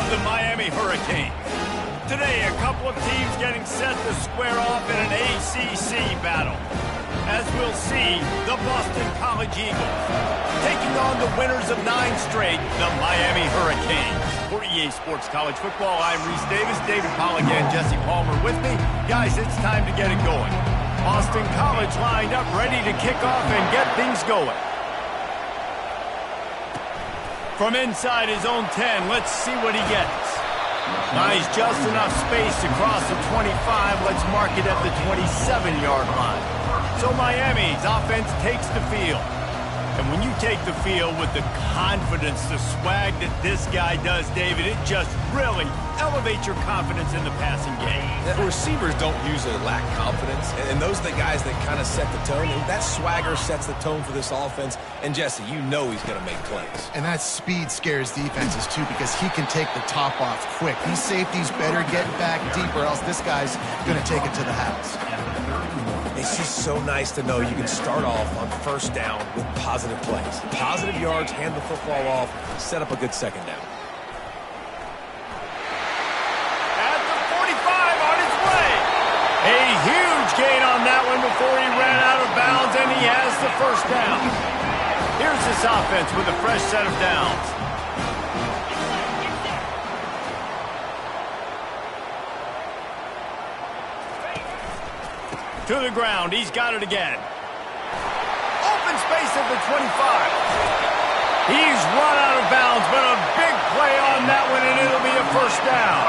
of the Miami Hurricanes. Today, a couple of teams getting set to square off in an ACC battle. As we'll see, the Boston College Eagles taking on the winners of 9 straight, the Miami Hurricanes. For EA Sports College Football, I'm Reese Davis, David Pollack, and Jesse Palmer with me. Guys, it's time to get it going. Boston College lined up, ready to kick off and get things going. From inside his own 10, let's see what he gets. Nice, just enough space to cross the 25. Let's mark it at the 27-yard line. So Miami's offense takes the field. And when you take the field with the confidence, the swag that this guy does, David, it just really elevates your confidence in the passing game. The receivers don't usually lack confidence, and those are the guys that kind of set the tone. And that swagger sets the tone for this offense. And Jesse, you know he's going to make plays. And that speed scares defenses too, because he can take the top off quick. These safeties better get back deep, or else this guy's going to take it to the house. It's just so nice to know you can start off on first down with positive plays. Positive yards, hand the football off, set up a good second down. At the 45 on his way. A huge gain on that one before he ran out of bounds, and he has the first down. Here's this offense with a fresh set of downs. To the ground, he's got it again. Open space at the 25. He's run out of bounds, but a big play on that one, and it'll be a first down.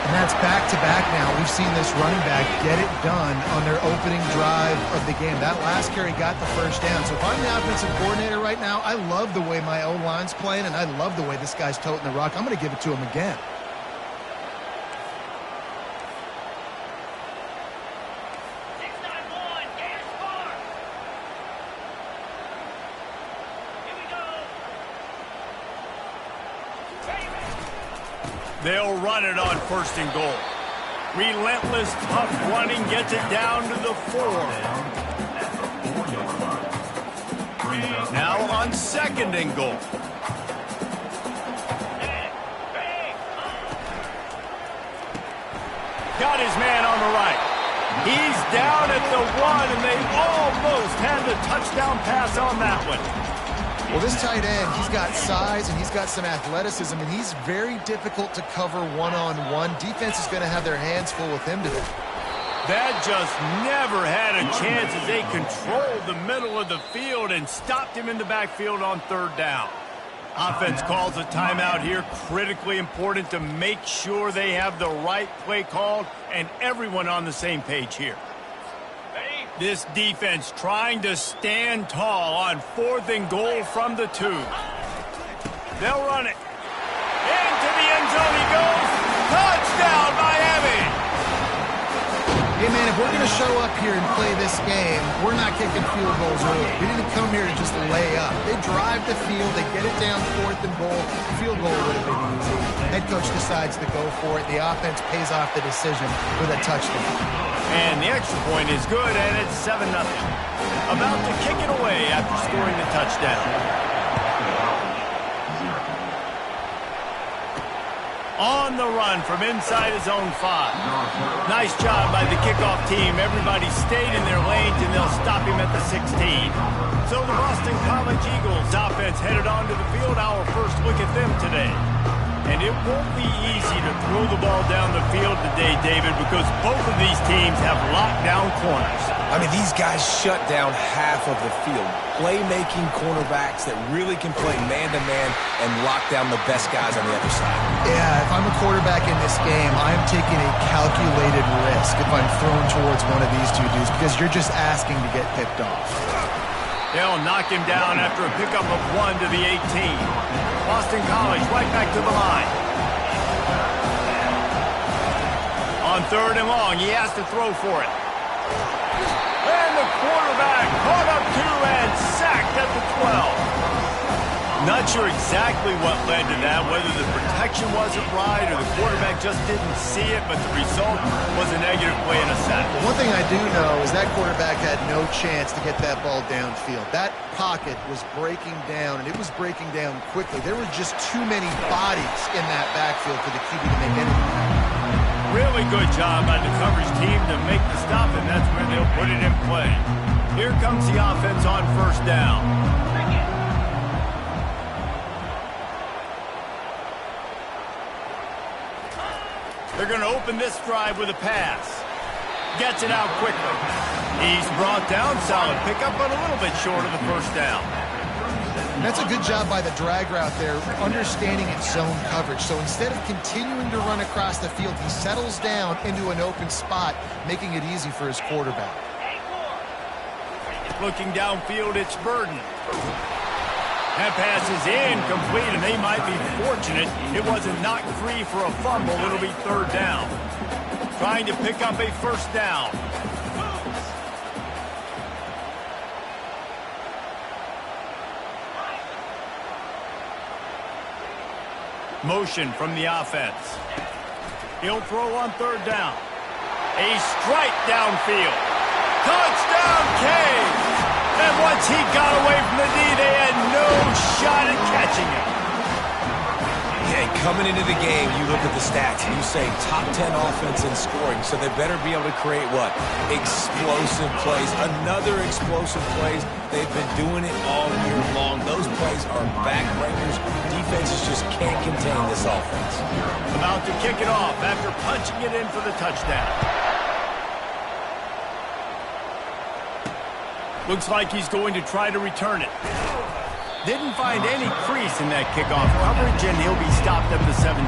And that's back-to-back now. We've seen this running back get it done on their opening drive of the game. That last carry got the first down. So if I'm the offensive coordinator right now, I love the way my O-line's playing, and I love the way this guy's toting the rock. I'm going to give it to him again. They'll run it on first and goal. Relentless, tough running gets it down to the 4. Now on second and goal. Got his man on the right. He's down at the 1, and they almost had the touchdown pass on that one. Well, this tight end, he's got size and he's got some athleticism, and he's very difficult to cover one-on-one. Defense is going to have their hands full with him today. That just never had a chance as they controlled the middle of the field and stopped him in the backfield on third down. Offense calls a timeout here. Critically important to make sure they have the right play called and everyone on the same page here. This defense trying to stand tall on fourth and goal from the 2. They'll run it. Into the end zone he goes. Touchdown, Miami! Hey, man, if we're going to show up here and play this game, we're not kicking field goals early. We didn't come here to just lay up. They drive the field. They get it down fourth and goal. Field goal would have been easy. Head coach decides to go for it. The offense pays off the decision with a touchdown. And the extra point is good, and it's 7-0. About to kick it away after scoring the touchdown. On the run from inside his own 5. Nice job by the kickoff team. Everybody stayed in their lanes, and they'll stop him at the 16. So the Boston College Eagles offense headed onto the field. Our first look at them today. And it won't be easy to throw the ball down the field today, David, because both of these teams have locked down corners. I mean, these guys shut down half of the field. Playmaking cornerbacks that really can play man-to-man and lock down the best guys on the other side. Yeah, if I'm a quarterback in this game, I'm taking a calculated risk if I'm thrown towards one of these two dudes, because you're just asking to get picked off. They'll knock him down after a pickup of 1 to the 18. Boston College right back to the line. On third and long, he has to throw for it. And the quarterback caught up 2 and sacked at the 12. Not sure exactly what led to that, whether the protection wasn't right or the quarterback just didn't see it, but the result was a negative play and a sack. Well, one thing I do know is that quarterback had no chance to get that ball downfield. That pocket was breaking down, and it was breaking down quickly. There were just too many bodies in that backfield for the QB to make anything happen. Really good job by the coverage team to make the stop, and that's where they'll put it in play. Here comes the offense on first down. They're going to open this drive with a pass. Gets it out quickly. He's brought down. Solid pickup, but a little bit short of the first down. That's a good job by the drag route there, understanding its zone coverage. So instead of continuing to run across the field, he settles down into an open spot, making it easy for his quarterback. Looking downfield, it's Burden. That pass is incomplete, and they might be fortunate it wasn't knocked free for a fumble. It'll be third down. Trying to pick up a first down. Motion from the offense. He'll throw on third down. A strike downfield. Touchdown, Cade! And once he got away from the knee, they had no shot at catching him. Yeah, coming into the game, you look at the stats, and you say top 10 offense in scoring, so they better be able to create what? Explosive plays. Another explosive plays. They've been doing it all year long. Those plays are backbreakers. Defenses just can't contain this offense. About to kick it off after punching it in for the touchdown. Looks like he's going to try to return it. Didn't find any crease in that kickoff coverage, and he'll be stopped at the 17.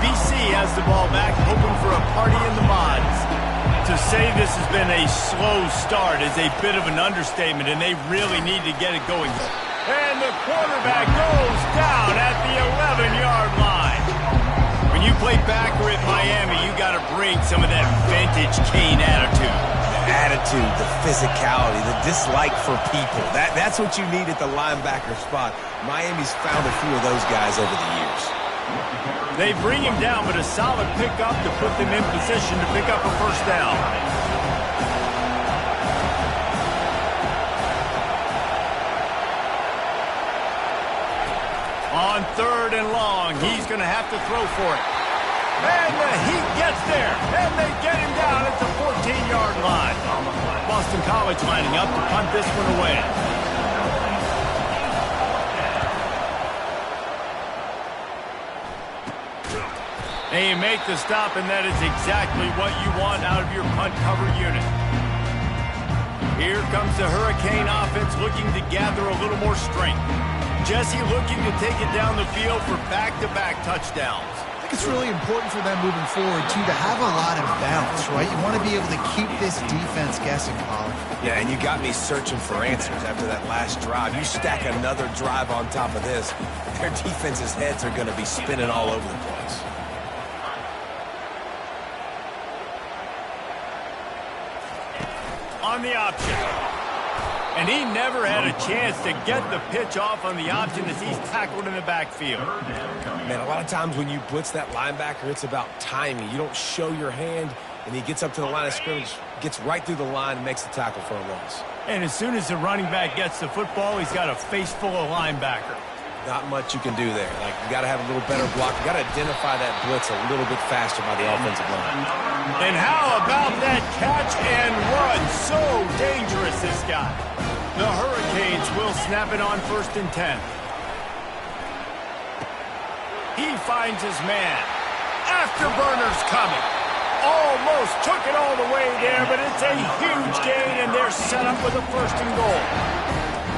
BC has the ball back, hoping for a party in the mods. To say this has been a slow start is a bit of an understatement, and they really need to get it going. And the quarterback goes down at the 11-yard line. When you play backer at Miami, you got to bring some of that vintage Kane attitude. Attitude, the physicality, the dislike for people. That's what you need at the linebacker spot. Miami's found a few of those guys over the years. They bring him down, but a solid pickup to put them in position to pick up a first down. On third and long, he's going to have to throw for it. And the Heat gets there, and they get him down at the 14-yard line. Boston College lining up to punt this one away. They make the stop, and that is exactly what you want out of your punt cover unit. Here comes the Hurricane offense looking to gather a little more strength. Jesse looking to take it down the field for back-to-back touchdowns. I think it's really important for them moving forward, too, to have a lot of bounce, right? You want to be able to keep this defense guessing, Colin. Yeah, and you got me searching for answers after that last drive. You stack another drive on top of this, their defense's heads are going to be spinning all over the place. On the option. And he never had a chance to get the pitch off on the option as he's tackled in the backfield. Man, a lot of times when you blitz that linebacker, it's about timing. You don't show your hand, and he gets up to the line of scrimmage, gets right through the line, and makes the tackle for a loss. And as soon as the running back gets the football, he's got a face full of linebacker. Not much you can do there. Like, you got to have a little better block. You got to identify that blitz a little bit faster by the offensive line. And how about that catch and run? So dangerous, this guy. The Hurricanes will snap it on 1st and 10. He finds his man. Afterburner's coming. Almost took it all the way there, but it's a huge gain, and they're set up with a 1st and goal.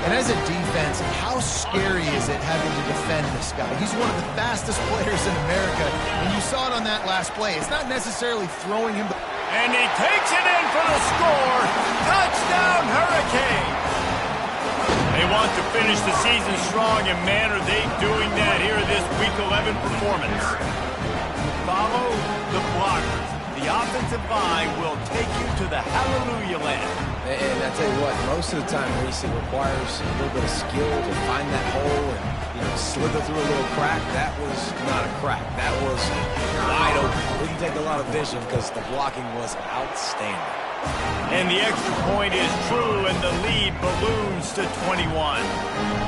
And as a defense, how scary is it having to defend this guy? He's one of the fastest players in America, and you saw it on that last play. It's not necessarily throwing him. And he takes it in for the score. Touchdown, Hurricane. They want to finish the season strong, and man, are they doing that here in this Week 11 performance. Follow the blockers. The the offensive line will take you to the hallelujah land. And I tell you what, most of the time, Reese, it requires a little bit of skill to find that hole and, slither through a little crack. That was not a crack. That was wide open. It didn't take a lot of vision because the blocking was outstanding. And the extra point is true, and the lead balloons to 21.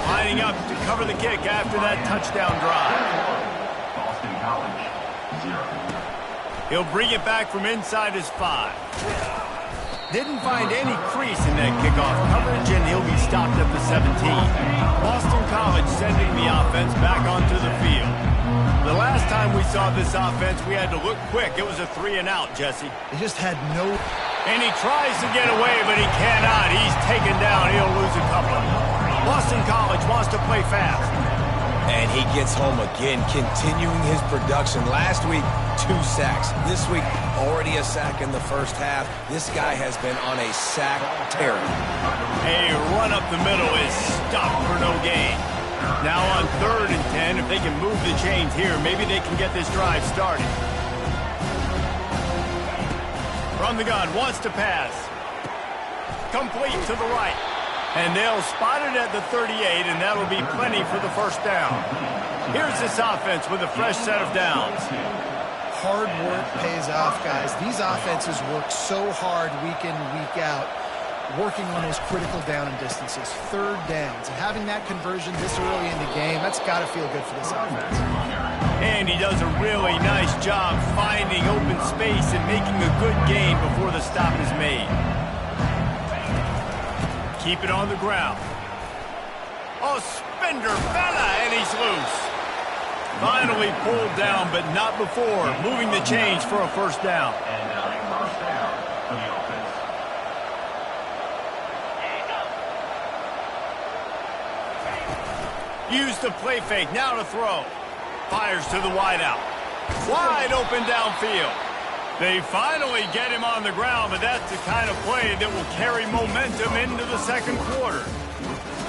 Lining up to cover the kick after that touchdown drive. Boston College, 0. He'll bring it back from inside his 5. Didn't find any crease in that kickoff coverage, and he'll be stopped at the 17. Boston College sending the offense back onto the field. The last time we saw this offense, we had to look quick. It was a 3-and-out, Jesse. They just had no... And he tries to get away, but he cannot. He's taken down. He'll lose a couple. Boston College wants to play fast. And he gets home again, continuing his production. Last week, 2 sacks. This week, already a sack in the first half. This guy has been on a sack tear. A run up the middle is stopped for no gain. Now on 3rd and 10, if they can move the chains here, maybe they can get this drive started. From the gun, wants to pass. Complete to the right. And they'll spot it at the 38, and that'll be plenty for the first down. Here's this offense with a fresh set of downs. Hard work pays off, guys. These offenses work so hard week in, week out, working on those critical down and distances, 3rd downs. And having that conversion this early in the game, that's got to feel good for this offense. And he does a really nice job finding open space and making a good gain before the stop is made. Keep it on the ground. Oh, Spender fella, and he's loose. Finally pulled down, but not before. Moving the chains for a first down. And now a first down for the offense. Use the play fake, now to throw. Fires to the wideout. Wide open downfield. They finally get him on the ground, but that's the kind of play that will carry momentum into the second quarter.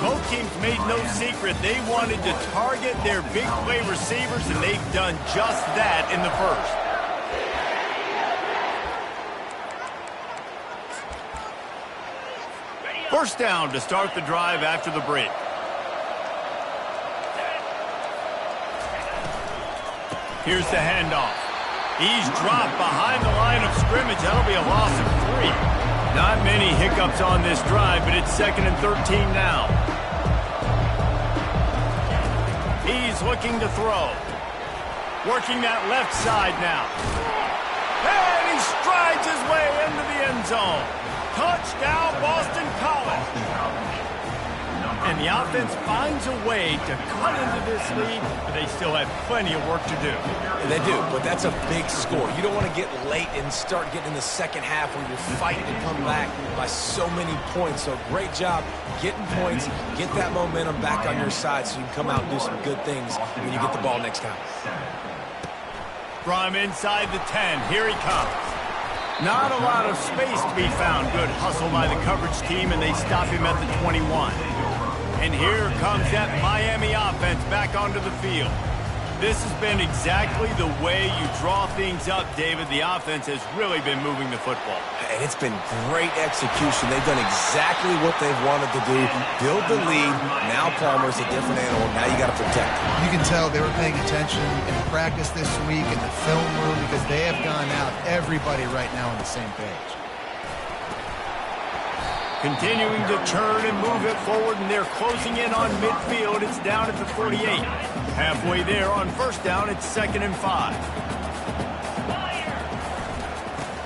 Both teams made no secret they wanted to target their big play receivers, and they've done just that in the first. First down to start the drive after the break. Here's the handoff. He's dropped behind the line of scrimmage. That'll be a loss of 3. Not many hiccups on this drive, but it's 2nd and 13 now. He's looking to throw. Working that left side now. And he strides his way into the end zone. Touchdown, Boston College. And the offense finds a way to cut into this lead, but they still have plenty of work to do. They do, but that's a big score. You don't want to get late and start getting in the second half when you're fighting to come back by so many points. So great job getting points, get that momentum back on your side so you can come out and do some good things when you get the ball next time. From inside the 10, here he comes. Not a lot of space to be found. Good hustle by the coverage team, and they stop him at the 21. And here comes that Miami offense back onto the field. This has been exactly the way you draw things up, David. The offense has really been moving the football. And it's been great execution. They've done exactly what they've wanted to do. Build the lead. Now Palmer's a different animal. Now you got to protect him. You can tell they were paying attention in practice this week in the film room because they have gone out, everybody right now on the same page. Continuing to turn and move it forward, and they're closing in on midfield. It's down at the 48. Halfway there on first down, it's 2nd and 5.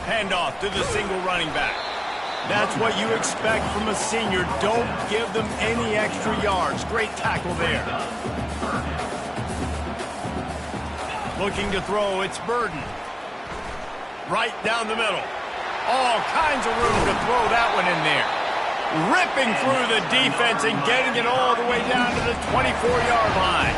Handoff to the single running back. That's what you expect from a senior. Don't give them any extra yards. Great tackle there. Looking to throw, it's Burden. Right down the middle. All kinds of room to throw that one in there. Ripping through the defense and getting it all the way down to the 24-yard line.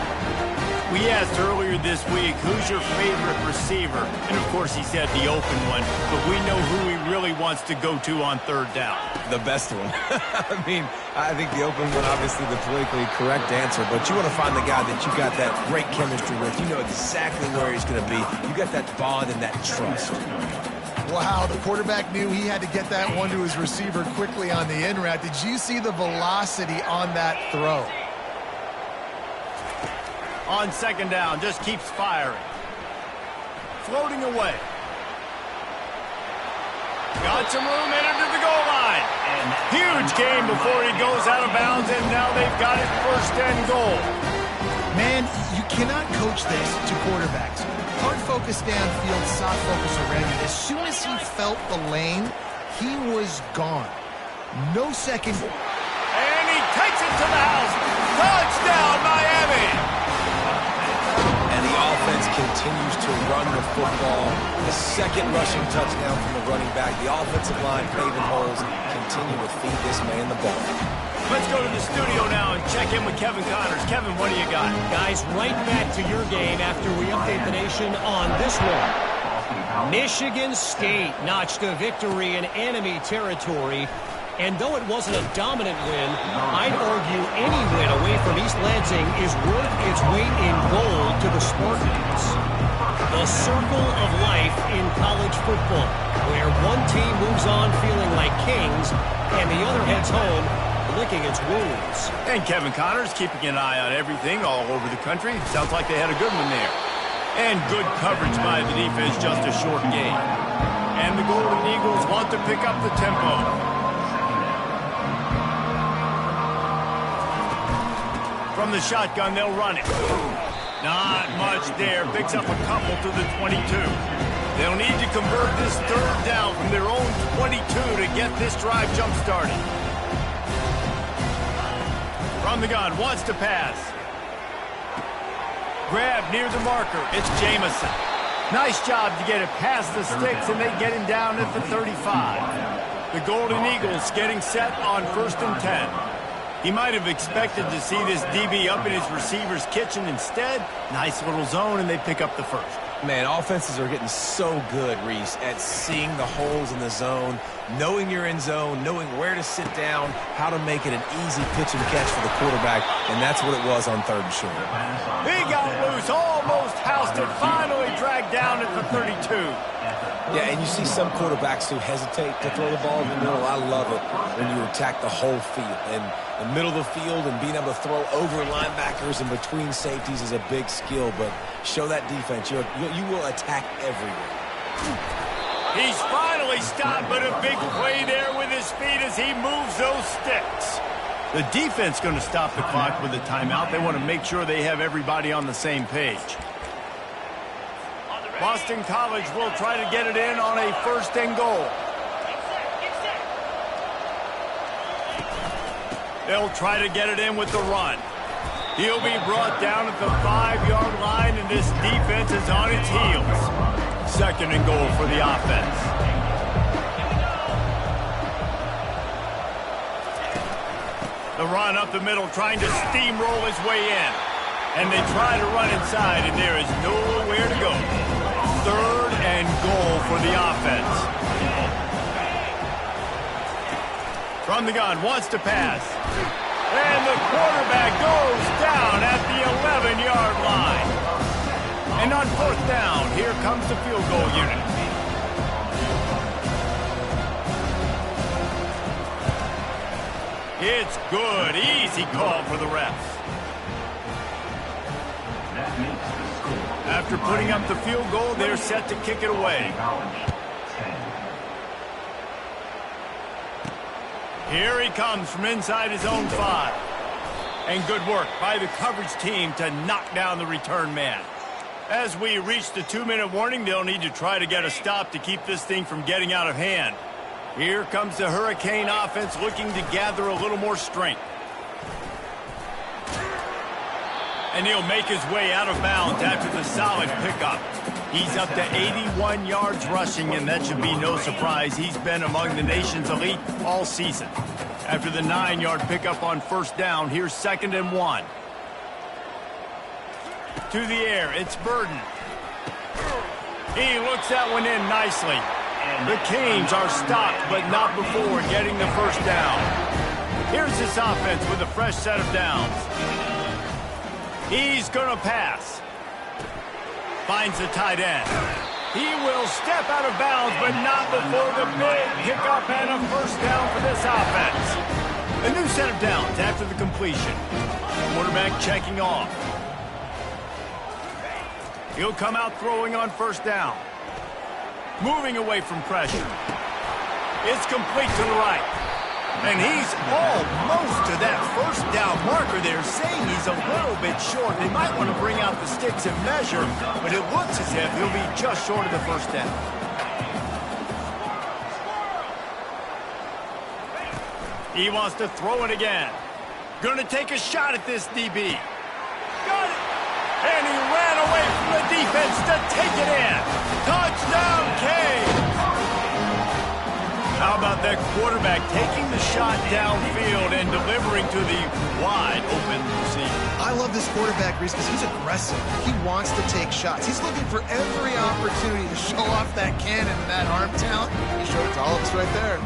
We asked earlier this week, who's your favorite receiver? And, of course, he said the open one. But we know who he really wants to go to on 3rd down. The best one. I mean, I think the open one, obviously the politically correct answer. But you want to find the guy that you got that great chemistry with. You know exactly where he's going to be. You got that bond and that trust. Wow, the quarterback knew he had to get that one to his receiver quickly on the in route. Did you see the velocity on that throw? On second down, just keeps firing. Floating away. Got some room headed to the goal line. Huge gain before he goes out of bounds, and now they've got it first and goal. Man, you cannot coach this to quarterbacks. Hard focus downfield, soft focus around you. As soon as he felt the lane, he was gone. No second. And he takes it to the house. Touchdown, Miami! And the offense continues to run the football. The second rushing touchdown from the running back. The offensive line paving holes. Continue to feed this man the ball. Let's go to the studio now and check in with Kevin Connors. Kevin, what do you got? Guys, right back to your game after we update the nation on this one. Michigan State notched a victory in enemy territory. And though it wasn't a dominant win, I'd argue any win away from East Lansing is worth its weight in gold to the Spartans. The circle of life in college football, where one team moves on feeling like kings and the other heads home licking its wounds. And Kevin Connors keeping an eye on everything all over the country. Sounds like they had a good one there. And good coverage by the defense, just a short game. And the Golden Eagles want to pick up the tempo. From the shotgun, they'll run it. Not much there. Picks up a couple to the 22. They'll need to convert this third down from their own 22 to get this drive jump-started. From the gun, wants to pass. Grab near the marker. It's Jamison. Nice job to get it past the sticks, and they get him down at the 35. The Golden Eagles getting set on 1st and 10. He might have expected to see this DB up in his receiver's kitchen. Instead, nice little zone, and they pick up the first. Man, offenses are getting so good, Reese, at seeing the holes in the zone, knowing you're in zone, knowing where to sit down, how to make it an easy pitch and catch for the quarterback, and that's what it was on 3rd and short. He got loose, almost housed it, finally dragged down at the 32. Yeah, and you see some quarterbacks who hesitate to throw the ball in the middle. I love it when you attack the whole field. And the middle of the field and being able to throw over linebackers and between safeties is a big skill, but show that defense. You will attack everywhere. He's finally stopped, but a big play there with his feet as he moves those sticks. The defense going to stop the clock with a timeout. They want to make sure they have everybody on the same page. Boston College will try to get it in on a 1st and goal. They'll try to get it in with the run. He'll be brought down at the 5-yard line, and this defense is on its heels. 2nd and goal for the offense. The run up the middle, trying to steamroll his way in. And they try to run inside, and there is nowhere to go. 3rd and goal for the offense. From the gun, wants to pass. And the quarterback goes down at the 11-yard line. And on 4th down, here comes the field goal unit. It's good. Easy call for the refs. After putting up the field goal, they're set to kick it away. Here he comes from inside his own 5. And good work by the coverage team to knock down the return man. As we reach the 2-minute warning, they'll need to try to get a stop to keep this thing from getting out of hand. Here comes the Hurricane offense looking to gather a little more strength. And he'll make his way out of bounds after the solid pickup. He's up to 81 yards rushing, and that should be no surprise. He's been among the nation's elite all season. After the 9-yard pickup on 1st down, here's 2nd and 1. To the air, it's Burden. He looks that one in nicely. The Canes are stopped, but not before getting the 1st down. Here's this offense with a fresh set of downs. He's going to pass. Finds the tight end. He will step out of bounds, but not before the big pickup and a first down for this offense. A new set of downs after the completion. Quarterback checking off. He'll come out throwing on first down. Moving away from pressure. It's complete to the right. And he's almost to that first down marker there, saying he's a little bit short. They might want to bring out the sticks and measure, but it looks as if he'll be just short of the first down. He wants to throw it again. Going to take a shot at this DB. Got it! And he ran away from the defense to take it in. Touchdown, K. How about that quarterback taking the shot downfield and delivering to the wide open receiver? I love this quarterback, Reese, because he's aggressive. He wants to take shots. He's looking for every opportunity to show off that cannon and that arm talent. He showed it to all of us right there.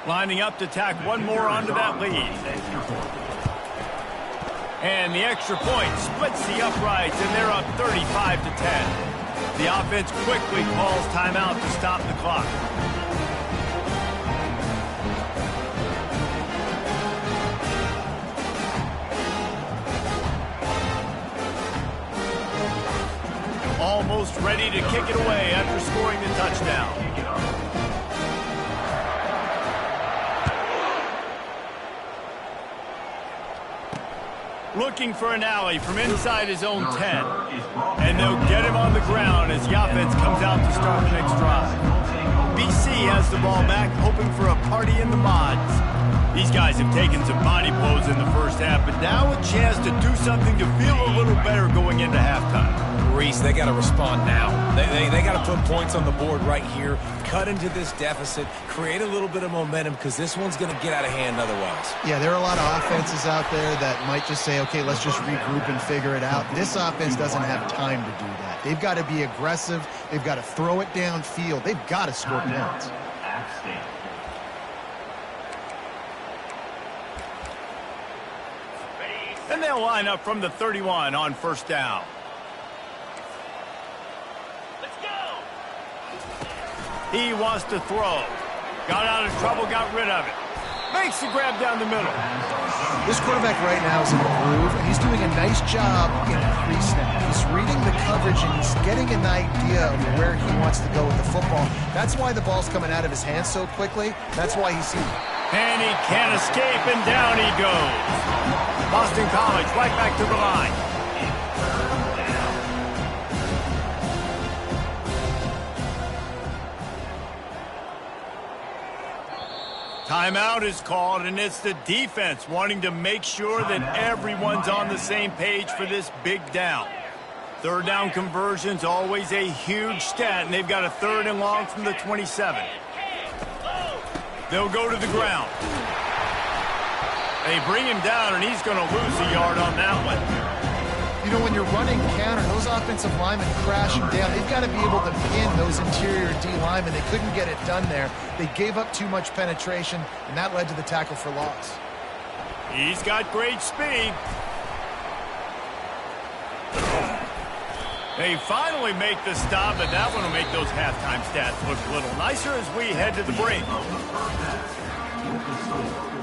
Lining up to tack one more onto that lead. And the extra point splits the uprights, and they're up 35-10. The offense quickly calls timeout to stop the clock. Almost ready to kick it away after scoring the touchdown. Looking for an alley from inside his own 10. And they'll get him on the ground as the offense comes out to start the next drive. BC has the ball back, hoping for a party in the mods. These guys have taken some body blows in the first half, but now a chance to do something to feel a little better going into halftime. Reese, they got to respond now. They got to put points on the board right here, cut into this deficit, create a little bit of momentum, because this one's going to get out of hand otherwise. Yeah, there are a lot of offenses out there that might just say, okay, let's just regroup and figure it out. This offense doesn't have time to do that. They've got to be aggressive. They've got to throw it downfield. They've got to score points. And they'll line up from the 31 on first down. He wants to throw. Got out of trouble, got rid of it. Makes the grab down the middle. This quarterback right now is in a groove, and he's doing a nice job in pre-snap. He's reading the coverage, and he's getting an idea of where he wants to go with the football. That's why the ball's coming out of his hands so quickly. That's why he's seen it. And he can't escape, and down he goes. Boston College right back to the line. Timeout is called, and it's the defense wanting to make sure that everyone's on the same page for this big down. Third down conversion's always a huge stat, and they've got a 3rd and long from the 27. They'll go to the ground. They bring him down, and he's going to lose a yard on that one. You know, when you're running counter, those offensive linemen crashing down. They've got to be able to pin those interior D linemen. They couldn't get it done there. They gave up too much penetration, and that led to the tackle for loss. He's got great speed. They finally make the stop, and that one will make those halftime stats look a little nicer as we head to the break.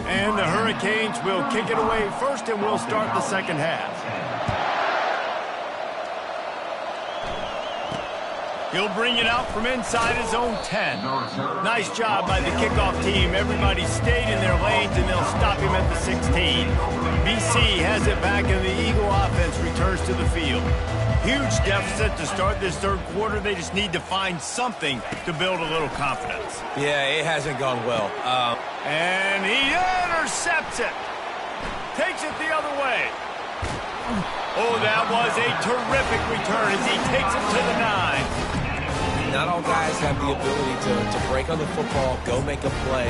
And the Hurricanes will kick it away first, and we'll start the second half. He'll bring it out from inside his own 10. Nice job by the kickoff team. Everybody stayed in their lanes, and they'll stop him at the 16. BC has it back, and the Eagle offense returns to the field. Huge deficit to start this third quarter. They just need to find something to build a little confidence. Yeah, it hasn't gone well. And he intercepts it. Takes it the other way. Oh, that was a terrific return as he takes it to the 9. Not all guys have the ability to break on the football, go make a play,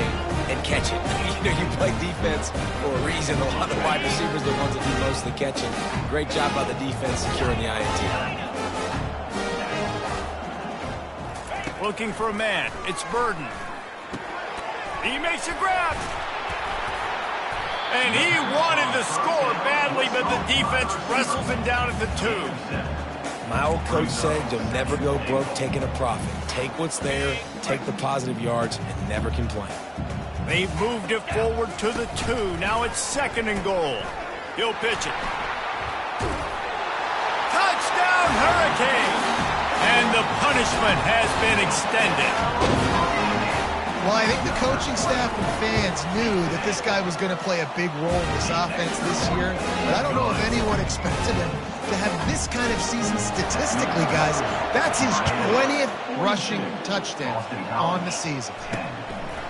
and catch it. You play defense for a reason. A lot of wide receivers are the ones that do most of the catching. Great job by the defense securing the INT. Looking for a man. It's Burden. He makes a grab. And he wanted to score badly, but the defense wrestles him down at the 2. My old coach said you'll never go broke taking a profit. Take what's there, take the positive yards, and never complain. They've moved it forward to the 2. Now it's 2nd and goal. He'll pitch it. Touchdown, Hurricane! And the punishment has been extended. Well, I think the coaching staff and fans knew that this guy was going to play a big role in this offense this year, but I don't know if anyone expected him to have this kind of season statistically, guys. That's his 20th rushing touchdown on the season.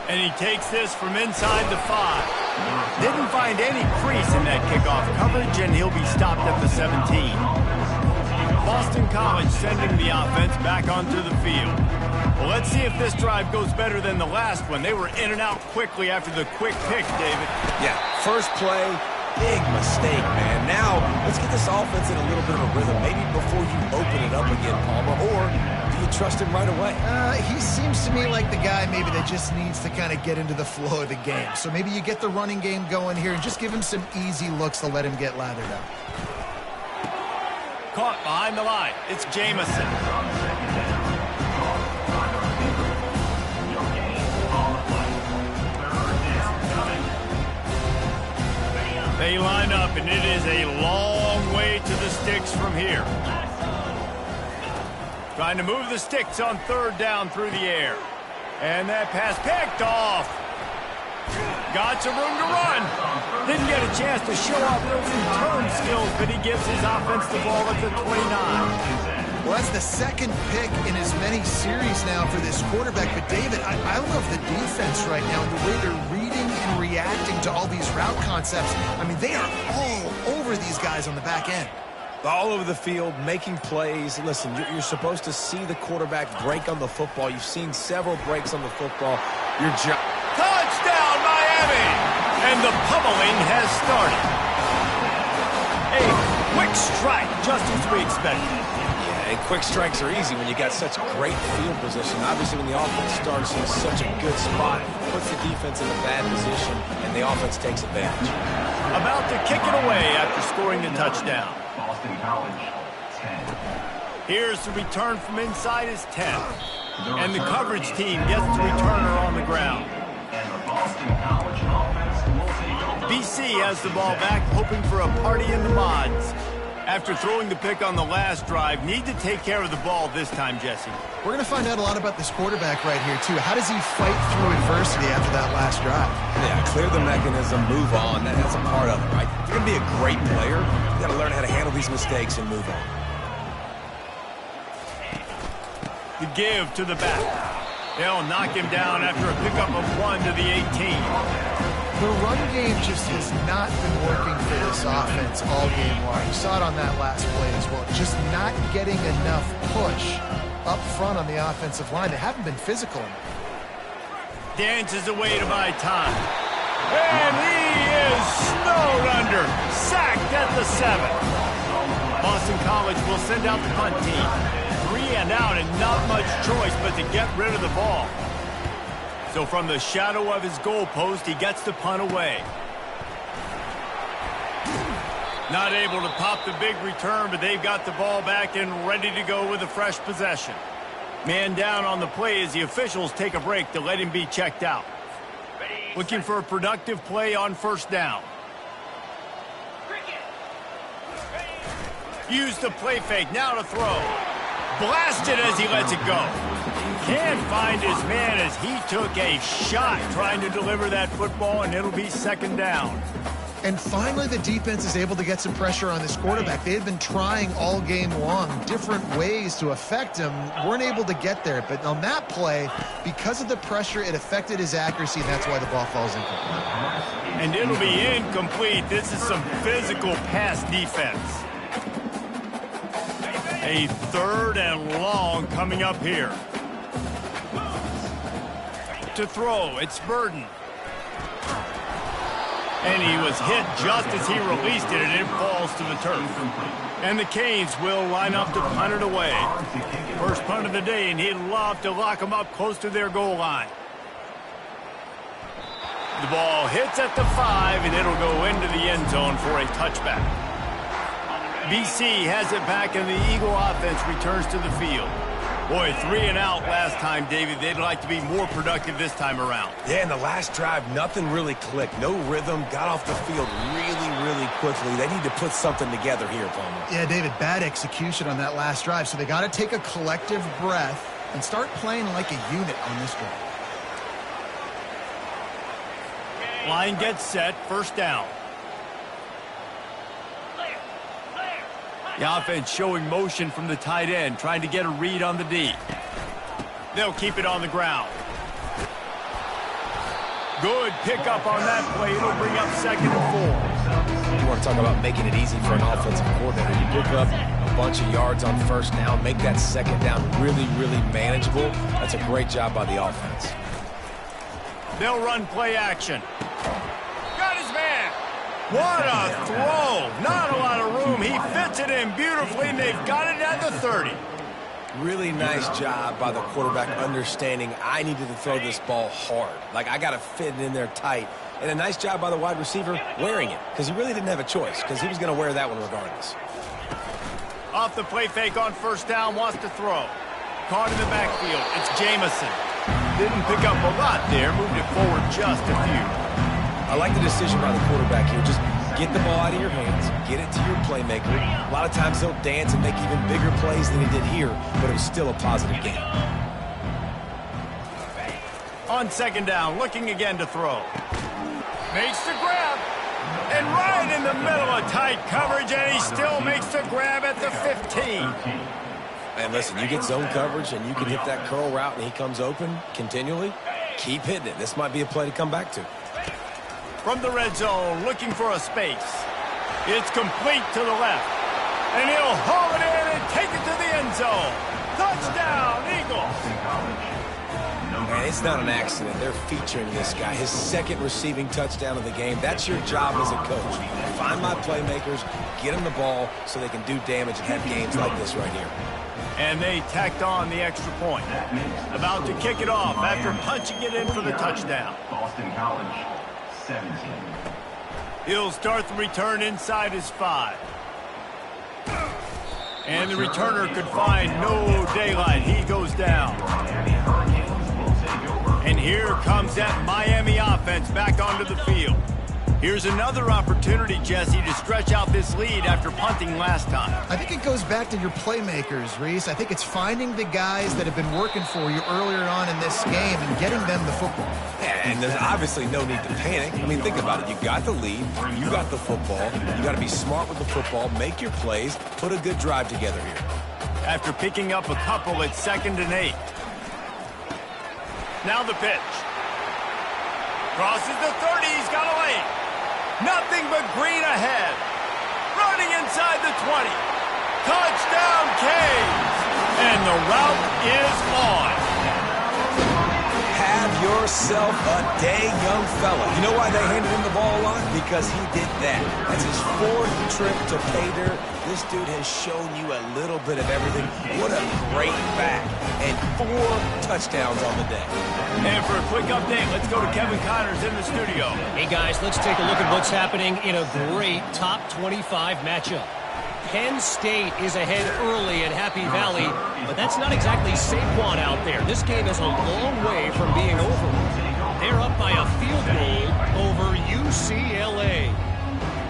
And he takes this from inside the 5. Didn't find any crease in that kickoff coverage, and he'll be stopped at the 17. Boston College sending the offense back onto the field. Well, let's see if this drive goes better than the last one. They were in and out quickly after the quick pick, David. Yeah, first play, big mistake, man. Now, let's get this offense in a little bit of a rhythm. Maybe before you open it up again, Palmer, or do you trust him right away? He seems to me like the guy maybe that just needs to kind of get into the flow of the game. So maybe you get the running game going here and just give him some easy looks to let him get lathered up. Caught behind the line. It's Jamison. They line up, and it is a long way to the sticks from here. Trying to move the sticks on 3rd down through the air. And that pass picked off. Got some room to run. Didn't get a chance to show off those return skills, but he gives his offense the ball at the 29. Well, that's the 2nd pick in as many series now for this quarterback. But, David, I love the defense right now and the way they're reading and reacting to all these route concepts. I mean, they are all over these guys on the back end. All over the field, making plays. Listen, you're supposed to see the quarterback break on the football. You've seen several breaks on the football. Your job. Touchdown, Miami! And the pummeling has started. A quick strike, just as we expected. Yeah, and quick strikes are easy when you got such great field position. Obviously, when the offense starts in such a good spot, it puts the defense in a bad position, and the offense takes advantage. About to kick it away after scoring the touchdown. Boston College, 10. Here's the return from inside his 10. And the coverage team gets the returner on the ground. And the Boston College offense will take over. BC has the ball back, hoping for a party in the mods. After throwing the pick on the last drive, need to take care of the ball this time, Jesse. We're going to find out a lot about this quarterback right here, too. How does he fight through adversity after that last drive? Yeah, clear the mechanism, move on. That's a part of it, right? If you're going to be a great player, you got to learn how to handle these mistakes and move on. The give to the back. They'll knock him down after a pickup of 1 to the 18. The run game just has not been working for this offense all game long. You saw it on that last play as well. Just not getting enough push up front on the offensive line. They haven't been physical enough. Dances away to buy time. And he is snowed under. Sacked at the 7. Boston College will send out the punt team. 3 and out and not much choice but to get rid of the ball. So from the shadow of his goalpost, he gets the punt away. Not able to pop the big return, but they've got the ball back and ready to go with a fresh possession. Man down on the play as the officials take a break to let him be checked out. Looking for a productive play on 1st down. Use the play fake, now to throw. Blasted as he lets it go. Can't find his man as he took a shot trying to deliver that football, and it'll be 2nd down. And finally, the defense is able to get some pressure on this quarterback. They had been trying all game long different ways to affect him. Weren't able to get there. But on that play, because of the pressure, it affected his accuracy, and that's why the ball falls incomplete. And it'll be incomplete. This is some physical pass defense. A 3rd and long coming up here. To throw, it's Burden. And he was hit just as he released it, and it falls to the turf. And the Canes will line up to punt it away. First punt of the day, and he'd love to lock them up close to their goal line. The ball hits at the 5, and it'll go into the end zone for a touchback. BC has it back, and the Eagle offense returns to the field. Boy, 3 and out last time, David. They'd like to be more productive this time around. Yeah, in the last drive, nothing really clicked. No rhythm, got off the field really quickly. They need to put something together here, Palmer. Yeah, David, bad execution on that last drive, so they got to take a collective breath and start playing like a unit on this drive. Line gets set, first down. The offense showing motion from the tight end, trying to get a read on the D. They'll keep it on the ground. Good pickup on that play. It'll bring up 2nd and 4. You want to talk about making it easy for an offensive coordinator. You pick up a bunch of yards on first down, make that second down really manageable. That's a great job by the offense. They'll run play action. Got his man. What a throw. Not a lot of room. He fits it in beautifully, and they've got it at the 30. Really nice job by the quarterback understanding I needed to throw this ball hard. Like, I got to fit it in there tight. And a nice job by the wide receiver wearing it, because he really didn't have a choice, because he was going to wear that one regardless. Off the play fake on first down, wants to throw. Caught in the backfield. It's Jamison. Didn't pick up a lot there, moved it forward just a few. I like the decision by the quarterback here. Just get the ball out of your hands, get it to your playmaker. A lot of times he'll dance and make even bigger plays than he did here, but it was still a positive game. On second down, looking again to throw. Makes the grab. And right in the middle of tight coverage, and he still makes the grab at the 15. And listen, you get zone coverage and you can hit that curl route and he comes open continually, keep hitting it. This might be a play to come back to. From the red zone, looking for a space. It's complete to the left. And he'll haul it in and take it to the end zone. Touchdown, Eagles. And it's not an accident. They're featuring this guy. His 2nd receiving touchdown of the game. That's your job as a coach. Find my playmakers, get them the ball so they can do damage and have games like this right here. And they tacked on the extra point. About to kick it off after punching it in for the touchdown. Boston College, 17. He'll start the return inside his 5. And the returner could find no daylight. He goes down. And here comes that Miami offense back onto the field. Here's another opportunity, Jesse, to stretch out this lead after punting last time. I think it goes back to your playmakers, Reese. I think it's finding the guys that have been working for you earlier on in this game and getting them the football. Yeah, and there's obviously no need to panic. I mean, think about it. You got the lead. You got the football. You got to be smart with the football, make your plays, put a good drive together here. After picking up a couple at 2nd and 8. Now the pitch. Crosses the 30. He's got a lane. Nothing but green ahead. Running inside the 20. Touchdown, Canes. And the route is on. Have yourself a day, young fella. You know why they handed him the ball a lot? Because he did that. That's his 4th trip to pay dirt. This dude has shown you a little bit of everything. What a great back. And 4 touchdowns on the day. And for a quick update, let's go to Kevin Connors in the studio. Hey, guys, let's take a look at what's happening in a great top 25 matchup. Penn State is ahead early at Happy Valley, but that's not exactly Saquon out there. This game is a long way from being over. They're up by a field goal over UCLA.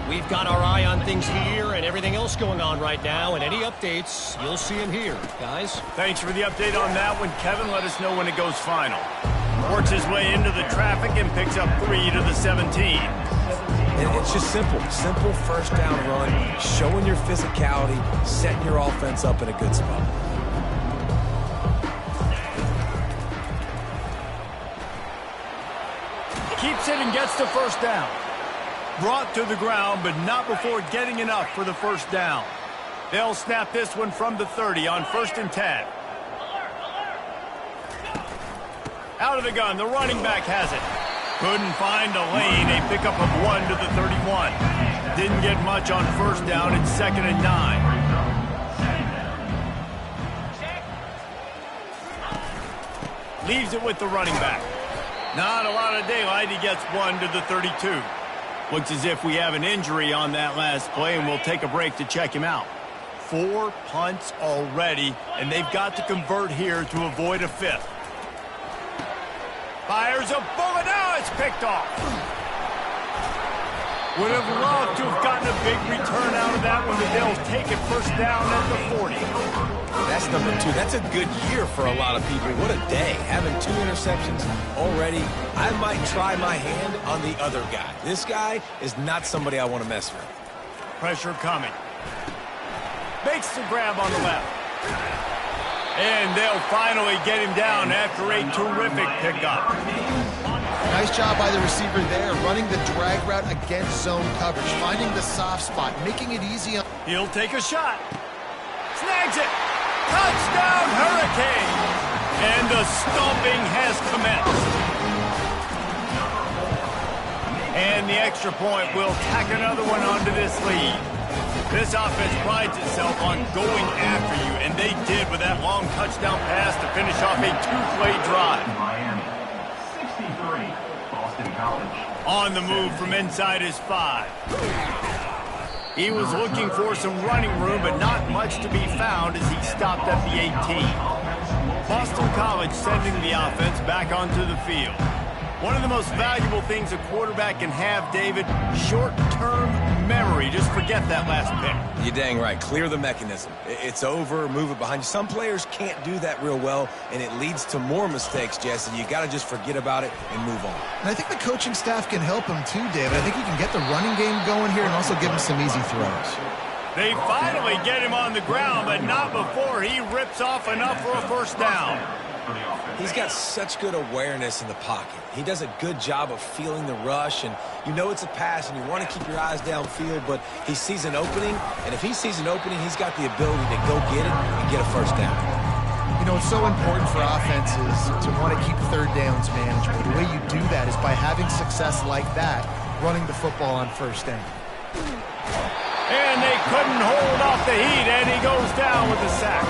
We've got our eye on things here and everything else going on right now, and any updates, you'll see them here. Guys? Thanks for the update on that one, Kevin. Let us know when it goes final. Works his way into the traffic and picks up 3 to the 17. And it's just simple. Simple first down run, showing your physicality, setting your offense up in a good spot. Keeps it and gets the first down. Brought to the ground, but not before getting enough for the first down. They'll snap this one from the 30 on 1st and 10. Out of the gun, the running back has it. Couldn't find a lane, a pickup of 1 to the 31. Didn't get much on first down, it's 2nd and 9. Leaves it with the running back. Not a lot of daylight. He gets one to the 32. Looks as if we have an injury on that last play, and we'll take a break to check him out. 4 punts already, and they've got to convert here to avoid a 5th. Fires a bullet. Now it's picked off. Would have loved to have gotten a big return out of that one, but they'll take it first down at the 40. That's number 2. That's a good year for a lot of people. What a day. Having 2 interceptions already. I might try my hand on the other guy. This guy is not somebody I want to mess with. Pressure coming. Makes the grab on the left. And they'll finally get him down after a terrific pickup. Nice job by the receiver there, running the drag route against zone coverage, finding the soft spot, making it easy. He'll take a shot. Snags it. Touchdown, Hurricane. And the stomping has commenced. And the extra point will tack another one onto this lead. This offense prides itself on going after you, and they did with that long touchdown pass to finish off a 2-play drive. Miami, 63, Boston College. On the move from inside his 5. He was looking for some running room, but not much to be found as he stopped at the 18. Boston College sending the offense back onto the field. One of the most valuable things a quarterback can have, David, short-term memory. Just forget that last pick. You're dang right. Clear the mechanism. It's over. Move it behind you. Some players can't do that real well, and it leads to more mistakes, Jesse. You got to just forget about it and move on. And I think the coaching staff can help him too, David. I think he can get the running game going here and also give him some easy throws. They finally get him on the ground, but not before he rips off enough for a first down. He's got such good awareness in the pocket. He does a good job of feeling the rush, and you know it's a pass, and you want to keep your eyes downfield, but he sees an opening, and if he sees an opening, he's got the ability to go get it and get a first down. You know, it's so important for offenses to want to keep third downs manageable. The way you do that is by having success like that, running the football on first down. And they couldn't hold off the heat, and he goes down with a sack.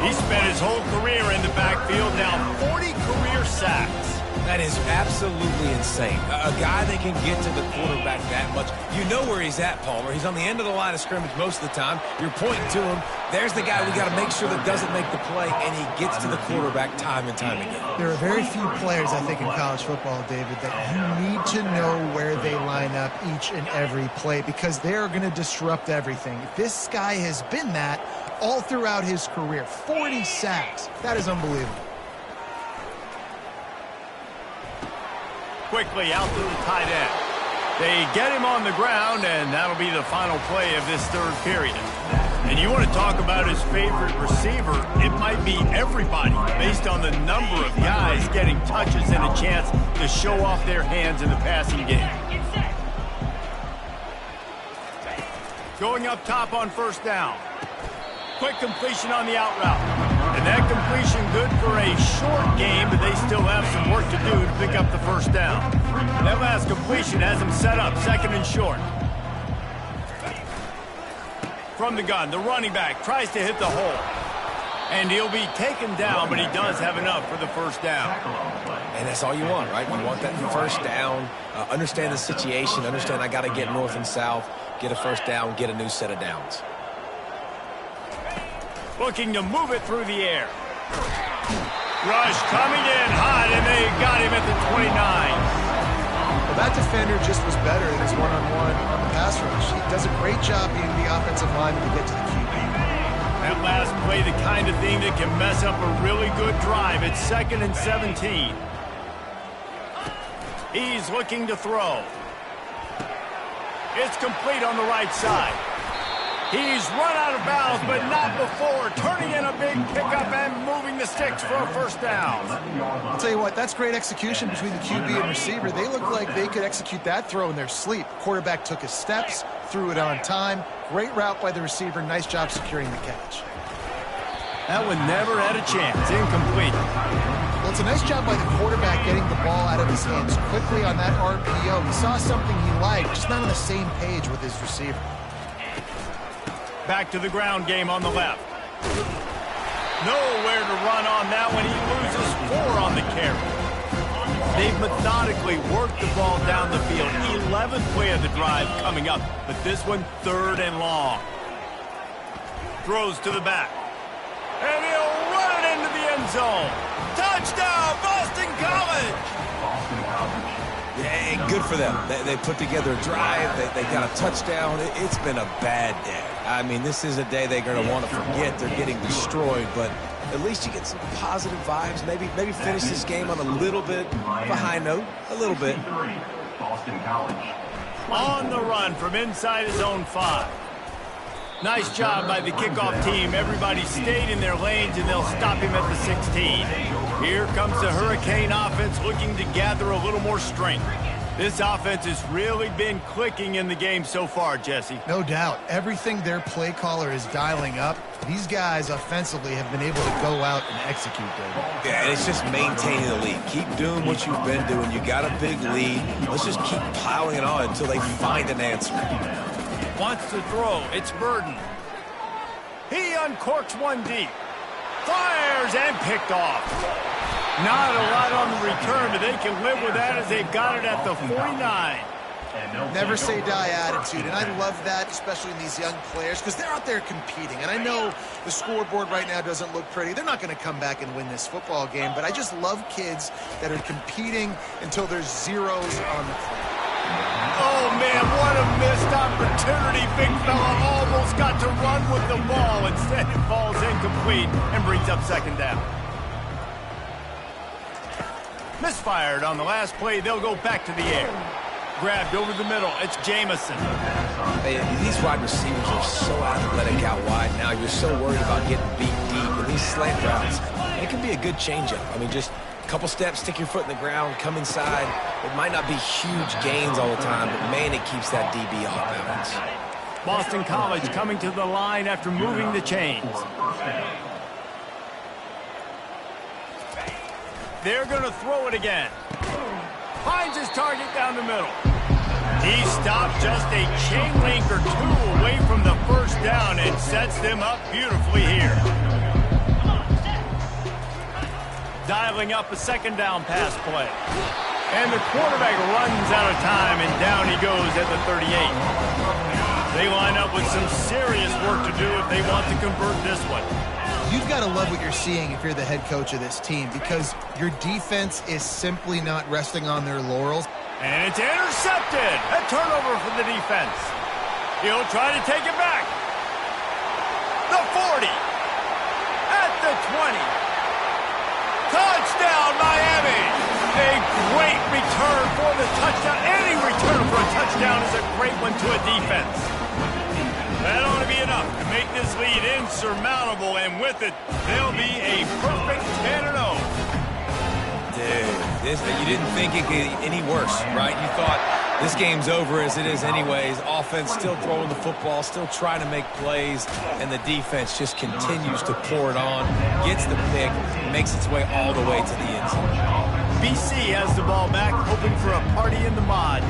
He spent his whole career in the backfield, now 40 career sacks. That is absolutely insane. A guy that can get to the quarterback that much. You know where he's at, Palmer. He's on the end of the line of scrimmage most of the time. You're pointing to him. There's the guy we got to make sure that doesn't make the play, and he gets to the quarterback time and time again. There are very few players, I think, in college football, David, that you need to know where they line up each and every play because they're going to disrupt everything. This guy has been that all throughout his career. 40 sacks. That is unbelievable. Quickly out to the tight end. They get him on the ground, and that'll be the final play of this third period. And you want to talk about his favorite receiver, it might be everybody based on the number of guys getting touches and a chance to show off their hands in the passing game. Going up top on first down. Quick completion on the out route. And that completion good for a short game, but they still have some work to do to pick up the first down. That last completion has them set up, second and short. From the gun, the running back tries to hit the hole. And he'll be taken down, but he does have enough for the first down. And that's all you want, right? You want that first down, understand the situation, understand I got to get north and south, get a first down, get a new set of downs. Looking to move it through the air. Rush coming in hot, and they got him at the 29. Well, that defender just was better in his one-on-one on the pass rush. He does a great job being the offensive lineman to get to the QB. That last play, the kind of thing that can mess up a really good drive. It's 2nd and 17. He's looking to throw. It's complete on the right side. He's run out of bounds, but not before. Turning in a big pickup and moving the sticks for a first down. I'll tell you what, that's great execution between the QB and receiver. They look like they could execute that throw in their sleep. Quarterback took his steps, threw it on time. Great route by the receiver. Nice job securing the catch. That one never had a chance. Incomplete. Well, it's a nice job by the quarterback getting the ball out of his hands quickly on that RPO. He saw something he liked, just not on the same page with his receiver. Back to the ground game on the left. Nowhere to run on that one. He loses 4 on the carry. They've methodically worked the ball down the field. 11th play of the drive coming up, but this one 3rd and long. Throws to the back. And he'll run it into the end zone. Touchdown, Boston College! Yeah, good for them. They put together a drive. They got a touchdown. It's been a bad day. I mean, this is a day they're going to want to forget. They're getting destroyed, but at least you get some positive vibes. Maybe finish this game on a little bit of a high note. A little bit. Boston College. On the run from inside his own 5. Nice job by the kickoff team. Everybody stayed in their lanes, and they'll stop him at the 16. Here comes the Hurricane offense looking to gather a little more strength. This offense has really been clicking in the game so far, Jesse. No doubt. Everything their play caller is dialing up, these guys offensively have been able to go out and execute them. Yeah, and it's just maintaining the lead. Keep doing what you've been doing. You got a big lead. Let's just keep piling it on until they find an answer. Wants to throw. It's Burden. He uncorks one deep. Fires and picked off. Not a lot on the return, but they can live with that as they've got it at the 49. Never say die attitude, and I love that, especially in these young players, because they're out there competing. And I know the scoreboard right now doesn't look pretty. They're not going to come back and win this football game, but I just love kids that are competing until there's zeros on the clock. Oh, man, what a missed opportunity. Big fella almost got to run with the ball. Instead, it falls incomplete and brings up 2nd down. Misfired on the last play. They'll go back to the air. Grabbed over the middle. It's Jamison. Hey, these wide receivers are so athletic out wide now. You're so worried about getting beat deep. And these slant routes, it can be a good changeup. I mean, just a couple steps, stick your foot in the ground, come inside. It might not be huge gains all the time, but, man, it keeps that DB off balance. Boston College coming to the line after moving the chains. They're going to throw it again. Finds his target down the middle. He stopped just a chain link or 2 away from the 1st down and sets them up beautifully here. Dialing up a 2nd down pass play. And the quarterback runs out of time, and down he goes at the 38. They line up with some serious work to do if they want to convert this one. You've got to love what you're seeing if you're the head coach of this team, because your defense is simply not resting on their laurels. And it's intercepted. A turnover for the defense. He'll try to take it back. The 40. At the 20. Touchdown, Miami. A great return for the touchdown. Any return for a touchdown is a great one to a defense. That ought to be enough to make this lead insurmountable, and with it, they'll be a perfect 10-0. Dude, you didn't think it could get any worse, right? You thought this game's over as it is anyways. Offense still throwing the football, still trying to make plays, and the defense just continues to pour it on, gets the pick, makes its way all the way to the end zone. BC has the ball back, hoping for a party in the mods.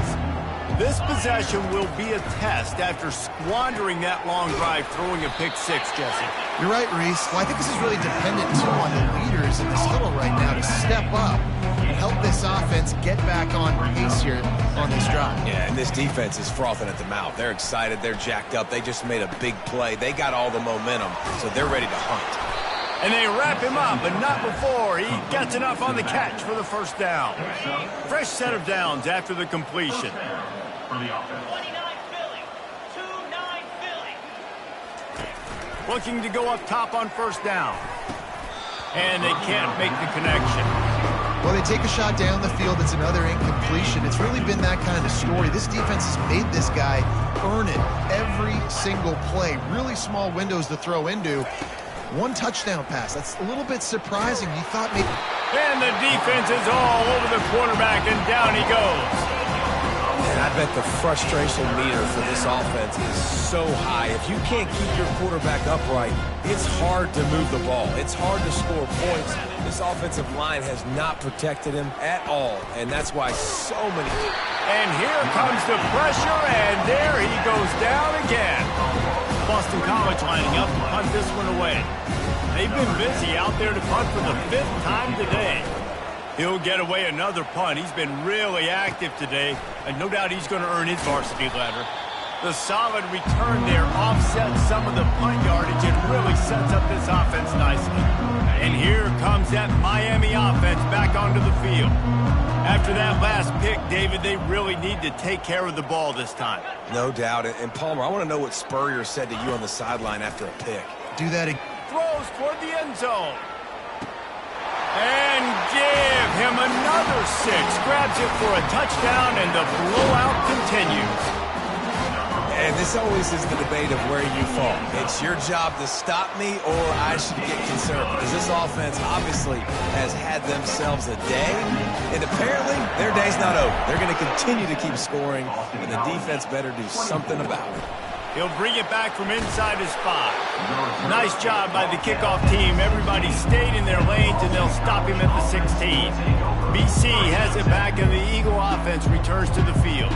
This possession will be a test after squandering that long drive, throwing a pick 6, Jesse. You're right, Reese. Well, I think this is really dependent, too, on the leaders in this huddle right now to step up and help this offense get back on pace here on this drive. Yeah, and this defense is frothing at the mouth. They're excited. They're jacked up. They just made a big play. They got all the momentum, so they're ready to hunt. And they wrap him up, but not before he gets enough on the catch for the 1st down. Fresh set of downs after the completion. For the offense. 29 Philly. 2-9 Philly. Looking to go up top on 1st down. And they can't make the connection. Well, they take a shot down the field. It's another incompletion. It's really been that kind of story. This defense has made this guy earn it every single play. Really small windows to throw into. 1 touchdown pass. That's a little bit surprising. You thought maybe... And the defense is all over the quarterback, and down he goes. And I bet the frustration meter for this offense is so high. If you can't keep your quarterback upright, it's hard to move the ball. It's hard to score points. This offensive line has not protected him at all, and that's why so many... And here comes the pressure, and there he goes down again. Boston College lining up to punt this one away. They've been busy out there to punt for the 5th time today. He'll get away another punt. He's been really active today, and no doubt he's going to earn his varsity letter. The solid return there offsets some of the punt yardage and really sets up this offense nicely. And here comes that Miami offense back onto the field. After that last pick, David, they really need to take care of the ball this time. No doubt. And Palmer, I want to know what Spurrier said to you on the sideline after a pick. Do that again. Throws toward the end zone. And give him another 6. Grabs it for a touchdown, and the blowout continues. And this always is the debate of where you fall. It's your job to stop me, or I should get concerned. Because this offense obviously has had themselves a day, and apparently their day's not over. They're going to continue to keep scoring, and the defense better do something about it. He'll bring it back from inside his 5. Nice job by the kickoff team. Everybody stayed in their lanes, and they'll stop him at the 16. BC has it back, and the Eagle offense returns to the field.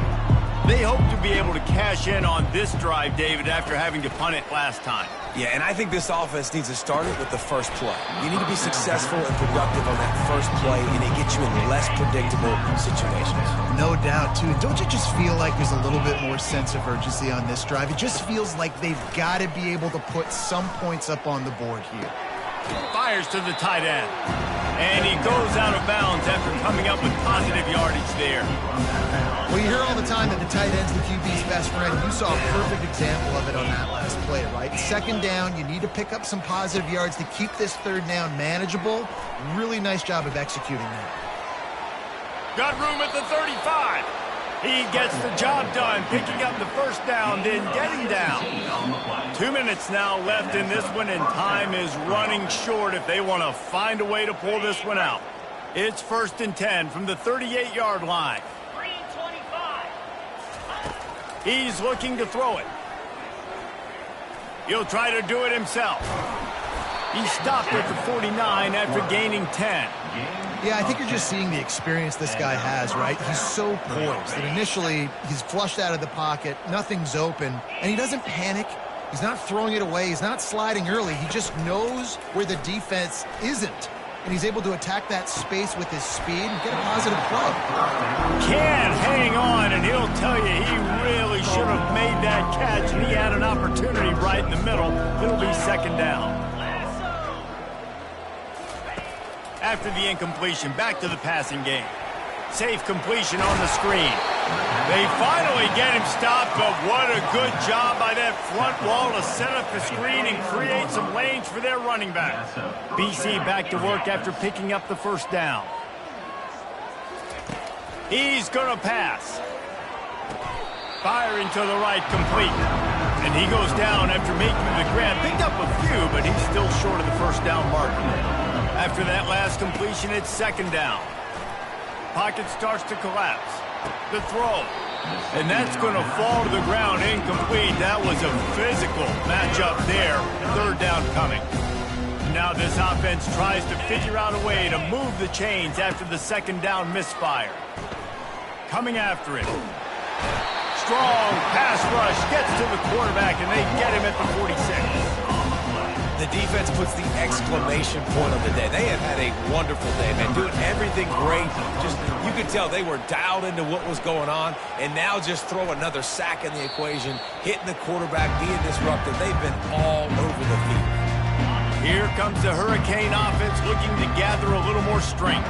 They hope to be able to cash in on this drive, David, after having to punt it last time. Yeah, and I think this offense needs to start it with the first play. You need to be successful and productive on that first play, and it gets you in less predictable situations. No doubt, too. Don't you just feel like there's a little bit more sense of urgency on this drive? It just feels like they've got to be able to put some points up on the board here. Fires to the tight end. And he goes out of bounds after coming up with positive yardage there. Well, you hear all the time that the tight end's the QB's best friend. You saw a perfect example of it on that last play, right? 2nd down, you need to pick up some positive yards to keep this 3rd down manageable. Really nice job of executing that. Got room at the 35. He gets the job done, picking up the 1st down, then getting down. 2 minutes now left in this one, and time is running short if they want to find a way to pull this one out. It's 1st and 10 from the 38-yard line. He's looking to throw it. He'll try to do it himself. He stopped at the 49 after gaining 10. Yeah, I think you're just seeing the experience this guy has, right? He's so poised that initially he's flushed out of the pocket, nothing's open, and he doesn't panic. He's not throwing it away. He's not sliding early. He just knows where the defense isn't, and he's able to attack that space with his speed and get a positive play. Can hang on, and he'll tell you he really should have made that catch, and he had an opportunity right in the middle. It'll be 2nd down. After the incompletion, back to the passing game. Safe completion on the screen. They finally get him stopped, but what a good job by that front wall to set up the screen and create some lanes for their running back. BC back to work after picking up the 1st down. He's going to pass. Firing to the right, complete. And he goes down after making the grab. Picked up a few, but he's still short of the 1st down marker. After that last completion, it's 2nd down. Pocket starts to collapse. The throw. And that's going to fall to the ground incomplete. That was a physical matchup there. 3rd down coming. Now this offense tries to figure out a way to move the chains after the 2nd down misfire. Coming after it. Strong pass rush gets to the quarterback, and they get him at the 46. The defense puts the exclamation point on the day. They have had a wonderful day, man, doing everything great. Just, you could tell they were dialed into what was going on, and now just throw another sack in the equation, hitting the quarterback, being disruptive. They've been all over the field. Here comes the Hurricane offense looking to gather a little more strength.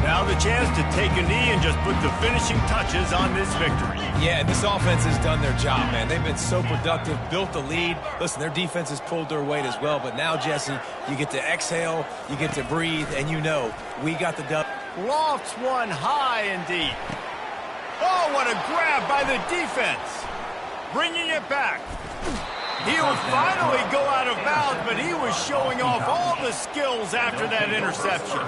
Now the chance to take a knee and just put the finishing touches on this victory. Yeah, this offense has done their job, man. They've been so productive, built the lead. Listen, their defense has pulled their weight as well. But now, Jesse, you get to exhale, you get to breathe, and you know we got the dub. Lofts one high and deep. Oh, what a grab by the defense. Bringing it back. He'll finally go out of bounds, but he was showing off all the skills after that interception.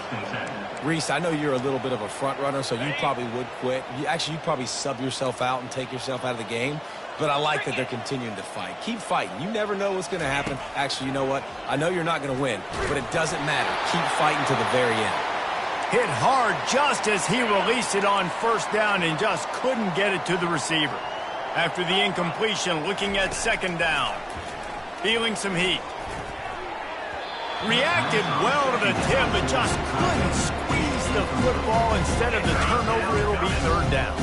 Reese, I know you're a little bit of a front runner, so you probably would quit. You'd probably sub yourself out and take yourself out of the game. But I like that they're continuing to fight. Keep fighting. You never know what's going to happen. Actually, you know what? I know you're not going to win, but it doesn't matter. Keep fighting to the very end. Hit hard just as he released it on 1st down and just couldn't get it to the receiver. After the incompletion, looking at 2nd down. Feeling some heat. Reacted well to the tip, but just couldn't squeeze the football. Instead of the turnover, it'll be third down.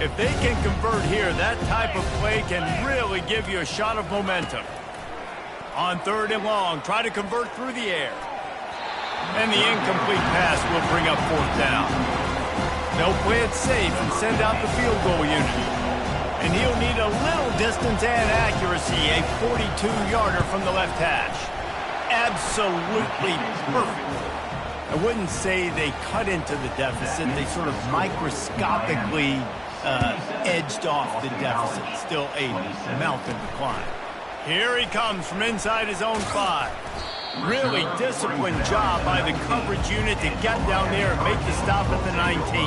If they can convert here, that type of play can really give you a shot of momentum. On third and long, try to convert through the air. And the incomplete pass will bring up fourth down. They'll play it safe and send out the field goal unit. And he'll need a little distance and accuracy, a 42-yarder from the left hash. Absolutely perfect. I wouldn't say they cut into the deficit. They sort of microscopically edged off the deficit. Still a mountain to climb. Here he comes from inside his own 5. Really disciplined job by the coverage unit to get down there and make the stop at the 19.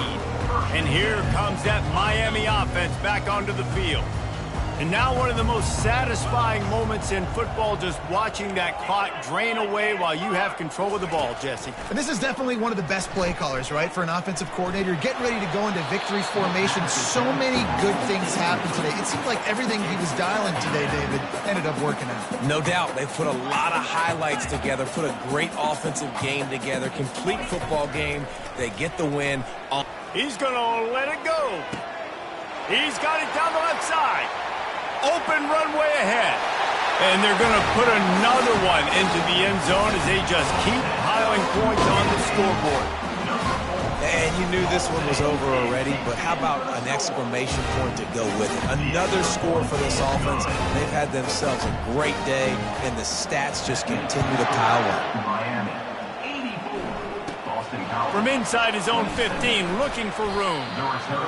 And here comes that Miami offense back onto the field. And now one of the most satisfying moments in football, just watching that clock drain away while you have control of the ball, Jesse. And this is definitely one of the best play callers, right, for an offensive coordinator. Getting ready to go into victory formation. So many good things happened today. It seemed like everything he was dialing today, David, ended up working out. No doubt. They put a lot of highlights together, put a great offensive game together, complete football game. They get the win. He's going to let it go. He's got it down the left side. Open runway ahead. And they're going to put another one into the end zone as they just keep piling points on the scoreboard. And you knew this one was over already, but how about an exclamation point to go with it? Another score for this offense. They've had themselves a great day, and the stats just continue to pile up. Miami, 84. Boston College. From inside his own 15, looking for room.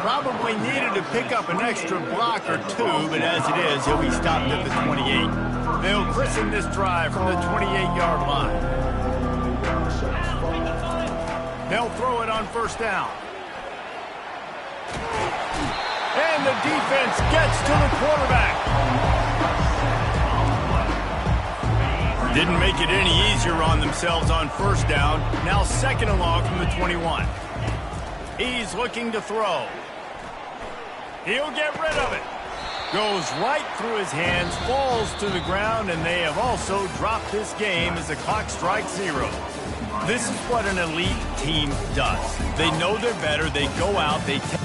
Probably needed to pick up an extra block or two, but as it is, he'll be stopped at the 28. They'll christen this drive from the 28-yard line. They'll throw it on first down. And the defense gets to the quarterback. Didn't make it any easier on themselves on first down. Now second and long from the 21. He's looking to throw. He'll get rid of it. Goes right through his hands, falls to the ground, and they have also dropped this game as the clock strikes 0. This is what an elite team does. They know they're better. They go out. They take